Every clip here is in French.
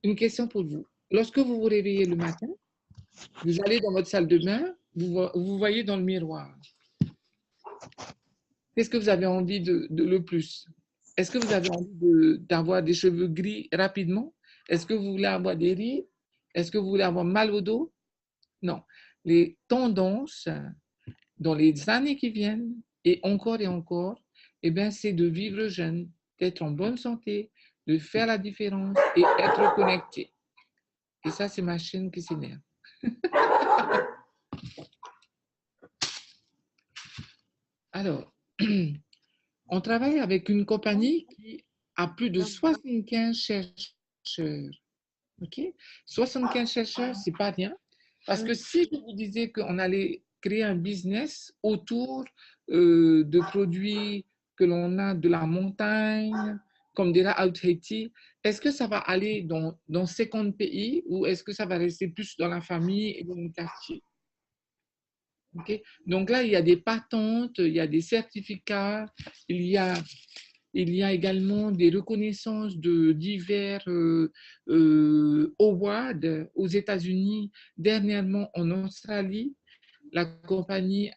une question pour vous. Lorsque vous vous réveillez le matin, vous allez dans votre salle de bain, vous voyez dans le miroir. Qu'est-ce que vous avez envie de le plus? Est-ce que vous avez envie d'avoir des cheveux gris rapidement? Est-ce que vous voulez avoir des rides? Est-ce que vous voulez avoir mal au dos? Non. Les tendances dans les années qui viennent, et encore, eh bien, c'est de vivre jeune, d'être en bonne santé, de faire la différence et être connecté. Et ça, c'est ma chaîne qui s'énerve. Alors, on travaille avec une compagnie qui a plus de 75 chercheurs. OK? 75 chercheurs, c'est pas rien. Parce que si je vous disais qu'on allait créer un business autour de produits que l'on a de la montagne, comme déjà Haiti, est-ce que ça va aller dans 50 pays ou est-ce que ça va rester plus dans la famille et dans le quartier? Okay? Donc là, il y a des patentes, il y a des certificats, il y a également des reconnaissances de divers awards aux États-Unis, dernièrement en Australie. La compagnie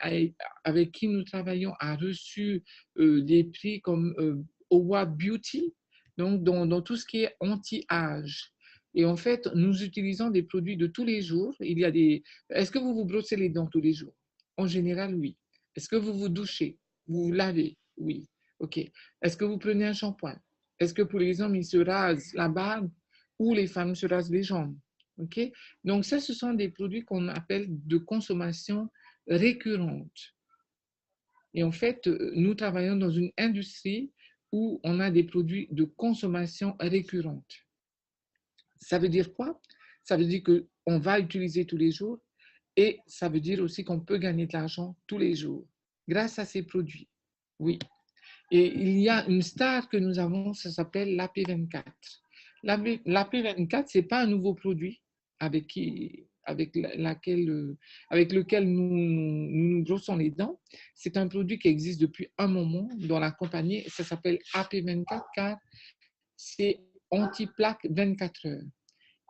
avec qui nous travaillons a reçu des prix comme Award Beauty, donc dans tout ce qui est anti-âge. Et en fait, nous utilisons des produits de tous les jours. Est-ce que vous vous brossez les dents tous les jours? En général, oui. Est-ce que vous vous douchez? Vous vous lavez? Oui. OK. Est-ce que vous prenez un shampoing? Est-ce que pour les hommes, ils se rasent la barbe ou les femmes se rasent les jambes? OK? Donc, ça, ce sont des produits qu'on appelle de consommation récurrente. Et en fait, nous travaillons dans une industrie où on a des produits de consommation récurrente. Ça veut dire quoi? Ça veut dire qu'on va utiliser tous les jours et ça veut dire aussi qu'on peut gagner de l'argent tous les jours grâce à ces produits. Oui. Et il y a une star que nous avons, ça s'appelle l'AP24. L'AP24, ce n'est pas un nouveau produit avec lequel nous brossons les dents. C'est un produit qui existe depuis un moment dans la compagnie. Ça s'appelle AP24 car c'est anti-plaque 24 heures.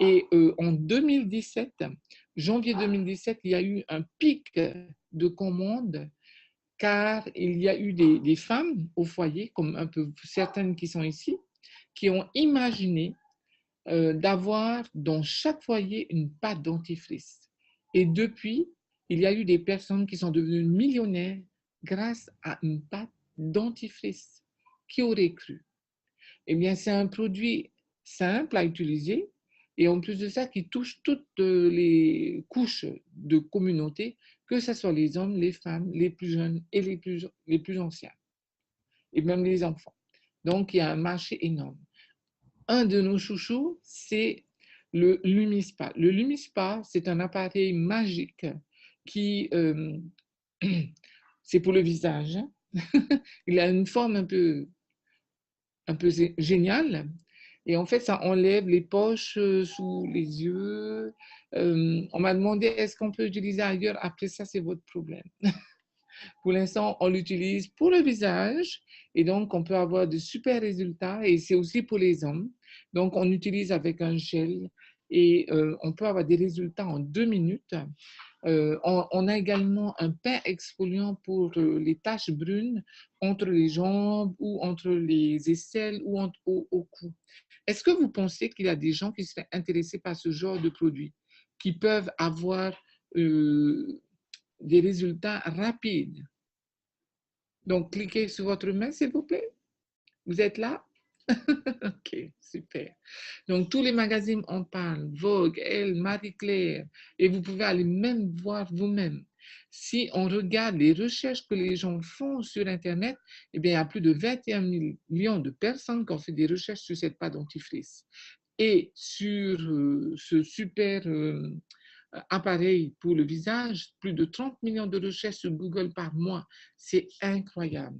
Et en 2017, janvier 2017, il y a eu un pic de commandes car il y a eu des femmes au foyer, comme un peu certaines qui sont ici, qui ont imaginé d'avoir dans chaque foyer une pâte dentifrice. Et depuis, il y a eu des personnes qui sont devenues millionnaires grâce à une pâte dentifrice. Qui aurait cru? Eh bien, c'est un produit simple à utiliser et en plus de ça, qui touche toutes les couches de communauté, que ce soit les hommes, les femmes, les plus jeunes et les plus anciens, et même les enfants. Donc, il y a un marché énorme. Un de nos chouchous, c'est le Lumispa. Le Lumispa, c'est un appareil magique qui, c'est pour le visage. Il a une forme un peu géniale. Et en fait, ça enlève les poches sous les yeux. On m'a demandé, est-ce qu'on peut l'utiliser ailleurs? Après ça, c'est votre problème. Pour l'instant, on l'utilise pour le visage et donc on peut avoir de super résultats et c'est aussi pour les hommes. Donc, on utilise avec un gel et on peut avoir des résultats en 2 minutes. On a également un pain exfoliant pour les taches brunes entre les jambes ou entre les aisselles ou au cou. Est-ce que vous pensez qu'il y a des gens qui seraient intéressés par ce genre de produits, qui peuvent avoir des résultats rapides? Donc, cliquez sur votre main, s'il vous plaît. Vous êtes là? OK, super. Donc, tous les magazines en parlent, Vogue, Elle, Marie-Claire, et vous pouvez aller même voir vous-même. Si on regarde les recherches que les gens font sur Internet, eh bien, il y a plus de 21 millions de personnes qui ont fait des recherches sur cette pâte dentifrice. Et sur ce super appareil pour le visage, plus de 30 millions de recherches sur Google par mois. C'est incroyable.